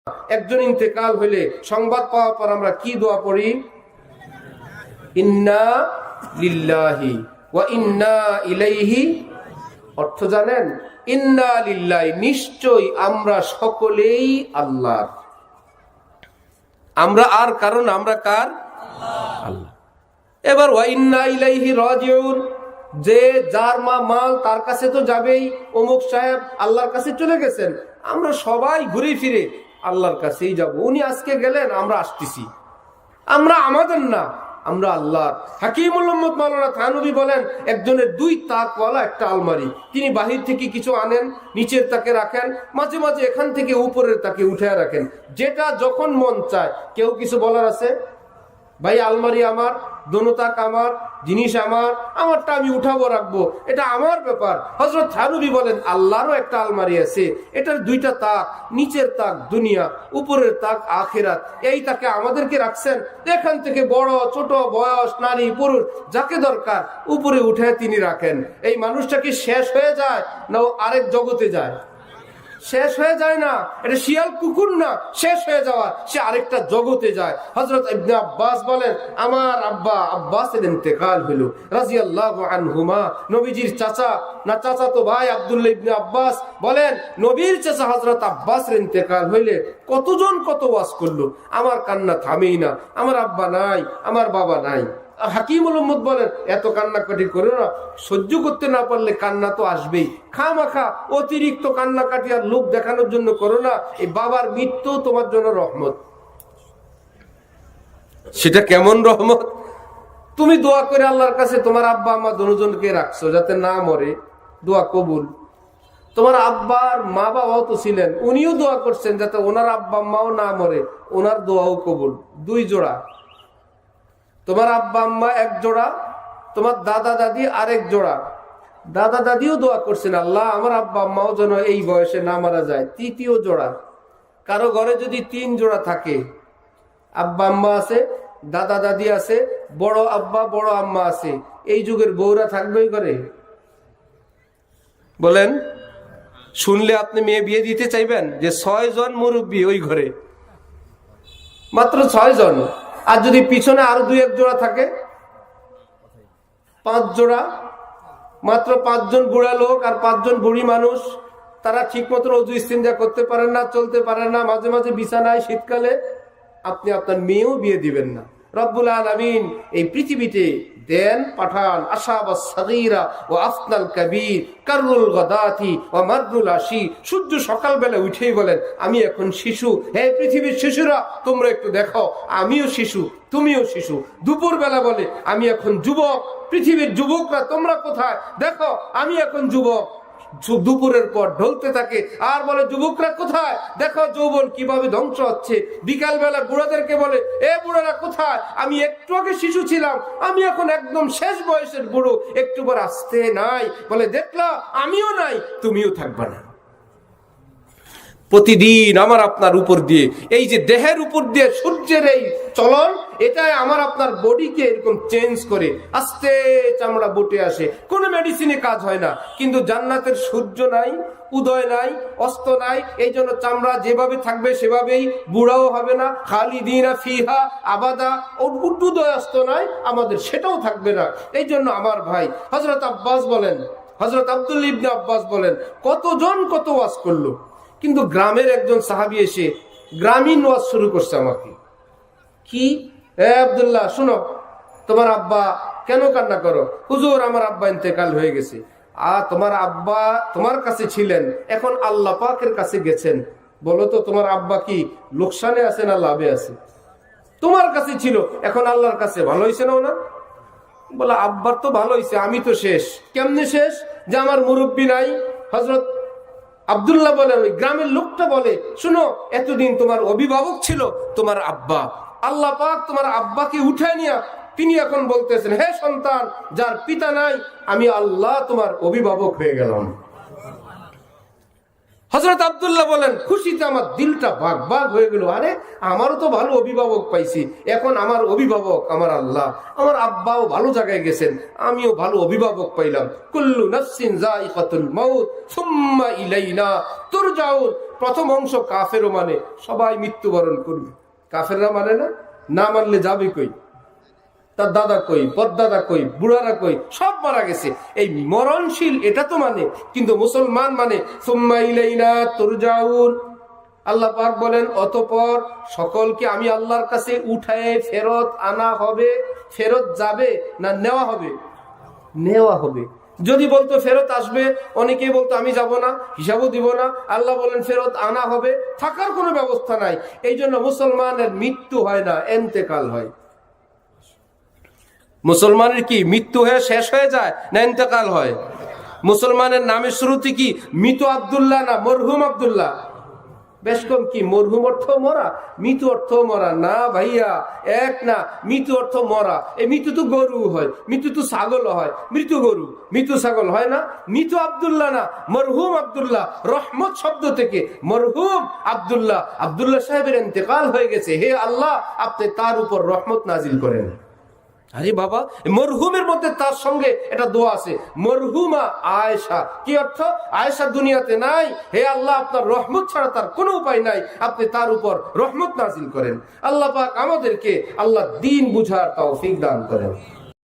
একজন ইন্তেকাল হইলে সংবাদ পাওয়ার পর আমরা কি দোয়া পড়ি? ইন্না লিল্লাহি ওয়া ইন্না ইলাইহি। অর্থ জানেন? ইন্না লিল্লাহি, নিশ্চয়ই আমরা সকলেই আল্লাহর। আমরা আর কারণ আমরা কার? আল্লাহ। এবার ওয়া ইন্না ইলাইহি রাজিউন, যে যার মাল তার কাছে তো যাবেই। অমুক সাহেব আল্লাহর কাছে চলে গেছেন, আমরা সবাই ঘুরে ফিরে আল্লাহর কাছেই যাব। উনি আজকে গেলেন, আমরা আসতেছি। আমরা আমাদের না, আমরা আল্লাহর। হাকিমুল উম্মত মাওলানা থানভী বলেন, একজনের দুই তাকওয়ালা একটা আলমারি। তিনি বাহির থেকে কিছু আনেন, নিচের তাকে রাখেন, মাঝে মাঝে এখান থেকে উপরের তাকে উঠে রাখেন, যেটা যখন মন চায়। কেউ কিছু বলার আছে? ভাই আলমারি আমার, দোনো তাক আমার, জিনিস আমার, আমারটা আমি উঠাবো রাখবো, এটা আমার ব্যাপার। হযরত থানভী বলেন, আল্লাহরও একটা আলমারি আছে, এটার দুইটা তাক, নিচের তাক দুনিয়া, উপরের তাক আখিরাত। এই তাকে আমাদেরকে রাখছেন, এখান থেকে বড় ছোট, বয়স, নারী পুরুষ, যাকে দরকার উপরে উঠে তিনি রাখেন। এই মানুষটা কি শেষ হয়ে যায় না ও আরেক জগতে যায়? শেষ হয়ে যায় না, এটা শিয়াল কুকুর না, শেষ হয়ে যাওয়া, সে আরেকটা জগতে যায়। হযরত ইবনে আব্বাস বলেন, আমার আব্বা আব্বাসের ইন্তেকাল হলো রাদিয়াল্লাহু আনহুমা। নবীজির চাচা না চাচাতো ভাই আব্দুল্লাহ ইবনে আব্বাস বলেন, নবীর চাচা হযরত আব্বাসের ইন্তেকাল হইলে কতজন কত ওয়াজ করলো, আমার কান্না থামেই না। আমার আব্বা নাই, আমার বাবা নাই। হাকিমুল উম্মত বলেন, এত কান্নাকাটি করো না, সহ্য করতে না পারলে কান্না তো আসবেই। খামাখা অতিরিক্ত কান্নাকাটি আর লোক দেখানোর জন্য করো না। এই বাবার মৃত্যু তোমার জন্য রহমত। সেটা কেমন রহমত? তুমি দোয়া করে আল্লাহর কাছে তোমার আব্বা আম্মা দুজনকে রাখছো যাতে না মরে, দোয়া কবুল। তোমার আব্বার মা বাবাও তো ছিলেন, উনিও দোয়া করছেন যাতে ওনার আব্বা আম্মাও না মরে, ওনার দোয়াও কবুল। দুই জোড়া, তোমার আব্বা আম্মা এক জোড়া, তোমার দাদা দাদি আরেক জোড়া। দাদা দাদিও দোয়া করছেন, আল্লাহ আমার আব্বা আম্মাও যেন এই বয়সে না মারা যায়। তৃতীয় জোড়া, কারো ঘরে যদি তিন জোড়া থাকে, আব্বা আম্মা আছে, দাদা দাদি আছে, বড় আব্বা বড় আম্মা আছে, এই যুগের বউরা থাকবে ওই ঘরে? বলেন, শুনলে আপনি মেয়ে বিয়ে দিতে চাইবেন? যে 6 জন মুরব্বী ওই ঘরে, মাত্র 6 জন। আর যদি পিছনে আরো 2-1 জোড়া থাকে, 5 জোড়া, মাত্র 5 জন বুড়া লোক আর 5 জন বুড়ি মানুষ। তারা ঠিক মতো অজু ইস্তিনজা করতে পারেন না, চলতে পারেন না, মাঝে মাঝে বিছানায় শীতকালে। আপনি আপনার মেয়েও বিয়ে দিবেন না। রব্বুল আলামিন এই পৃথিবীতে দেন পাঠান আশাবাস সাগীরা ও আফনাল কবীর কারুল গাদাতি ও মারদুল আশি। সূর্য সকালবেলা উঠেই বলেন, আমি এখন শিশু। হে পৃথিবীর শিশুরা, তোমরা একটু দেখো, আমিও শিশু, তুমিও শিশু। দুপুর বেলা বলে, আমি এখন যুবক। পৃথিবীর যুবকরা, তোমরা কোথায়? দেখো, আমি এখন যুবক। দুপুরের পর ঢলতে থাকে আর বলে, যুবকরা কোথায়? দেখো যৌবন কিভাবে ধ্বংস হচ্ছে। বিকাল বেলা বুড়াদেরকে বলে, এ বুড়ারা কোথায়? আমি একটু আগে শিশু ছিলাম, আমি এখন একদম শেষ বয়সের বুড়ো। একটু পর আসতে নাই, বলে দেখলা আমিও নাই, তুমিও থাকবা না। প্রতিদিন আমার আপনার উপর দিয়ে, এই যে দেহের উপর দিয়ে সূর্যের এই চলন, এটাই আমার আপনার বডিকে এরকম চেঞ্জ করে আস্তে চামড়া বটে আসে। কোনো মেডিসিনে কাজ হয় না। কিন্তু জান্নাতের সূর্য নাই, উদয় নাই, অস্ত নাই, এই জন্য চামড়া যেভাবে থাকবে সেভাবেই, বুড়াও হবে না। খালিদিনা ফিহা আবাদা, উদয় অস্ত নাই, আমাদের সেটাও থাকবে না। এই জন্য আমার ভাই হযরত আব্বাস বলেন, হযরত আব্দুল্লাহ ইবনে আব্বাস বলেন, কতজন কত ওয়াজ করলো, কিন্তু গ্রামের একজন সাহাবী এসে গ্রামীণ ওয়াজ শুরু করছে আমাকে। কি? হে আব্দুল্লাহ, শুনো, তোমার আব্বা কেন কান্না করো? হুজুর, আমার আব্বা ইন্তেকাল হয়ে গেছে। তোমার আব্বা তোমার কাছে ছিলেন, এখন আল্লাহ পাকের কাছে গেছেন। বলো তো, তোমার আব্বা কি লোকসানে আছে না লাভে আছে? তোমার কাছে ছিল, এখন আল্লাহর কাছে। ভালো হয়েছে না ওনার? বলে, আব্বার তো ভালো হয়েছে, আমি তো শেষ। কেমনে শেষ? যে আমার মুরব্বী নাই। হযরত আব্দুল্লাহ বলেন, ওই গ্রামের লোকটা বলে, শুনো, এতদিন তোমার অভিভাবক ছিল তোমার আব্বা। আল্লাহ পাক তোমার আব্বাকে উঠায় নিয়া তিনি এখন বলতেছেন, হে সন্তান, যার পিতা নাই, আমি আল্লাহ তোমার অভিভাবক হয়ে গেলাম। হযরত আব্দুল্লাহ বলেন, খুশিতে আমার দিলটা ভাগ ভাগ হয়ে গেল। আরে, আমারও তো ভালো অভিভাবক পাইছি, এখন আমার অভিভাবক আমার আল্লাহ। আমার আব্বাও ভালো জায়গায় গেছেন, আমিও ভালো অভিভাবক পাইলাম। কুল্লু নাফসিন যায়িকাতুল মাউত সুম্মা ইলাইনা তুরজাউন। প্রথম অংশ কাফেরও মানে, সবাই মৃত্যুবরণ করবে। কাফেররা মানে না, না মানলে যাবে কই? তার দাদা কই, পরদাদা কই, বুড়ারা কই, সব মারা গেছে। এই মরণশীল এটা তো মানে, কিন্তু মুসলমান মানে সুম্মা ইলাইনা তুরজাউন। আল্লাহ পাক বলেন অতঃপর সকলকে আমি আল্লাহর কাছে উঠায়ে ফেরত আনা হবে। ফেরত যাবে না নেওয়া হবে? নেওয়া হবে। যদি বলতো ফেরত আসবে, অনেকেই বলতো আমি যাব না, হিসাবও দিব না। আল্লাহ বলেন ফেরত আনা হবে, থাকার কোনো ব্যবস্থা নাই। এই জন্য মুসলমানের মৃত্যু হয় না, এন্তেকাল হয়। মুসলমানের কি মৃত্যু হয়ে শেষ হয়ে যায় না ইন্তেকাল হয়? মুসলমানের নামের শুরুতে কি মৃত আব্দুল্লাহ না মরহুম আব্দুল্লাহ? বেশ কম কি মরহুম অর্থ মরা, মৃত অর্থ মরা? না ভাইয়া, এক না। মৃত অর্থ মরা। এই মৃত্যু তো গরু হয়, মৃত্যু তো ছাগল হয়, মৃত গরু মৃত ছাগল হয় না। মৃত আব্দুল্লাহ না, মরহুম আব্দুল্লাহ। রহমত শব্দ থেকে মরহুম আব্দুল্লাহ, আব্দুল্লাহ সাহেবের ইন্তেকাল হয়ে গেছে, হে আল্লাহ আপনি তার উপর রহমত নাজিল করেন। আরে বাবা, মরহুমের মধ্যে তার সঙ্গে এটা দোয়া আছে, মরহুমা আয়েশা। কি অর্থ? আয়েশা দুনিয়াতে নাই, হে আল্লাহ আপনার রহমত ছাড়া তার কোনো উপায় নাই, আপনি তার উপর রহমত নাজিল করেন। আল্লাহ পাক আমাদেরকে আল্লাহ দ্বীন বুঝার তৌফিক দান করেন।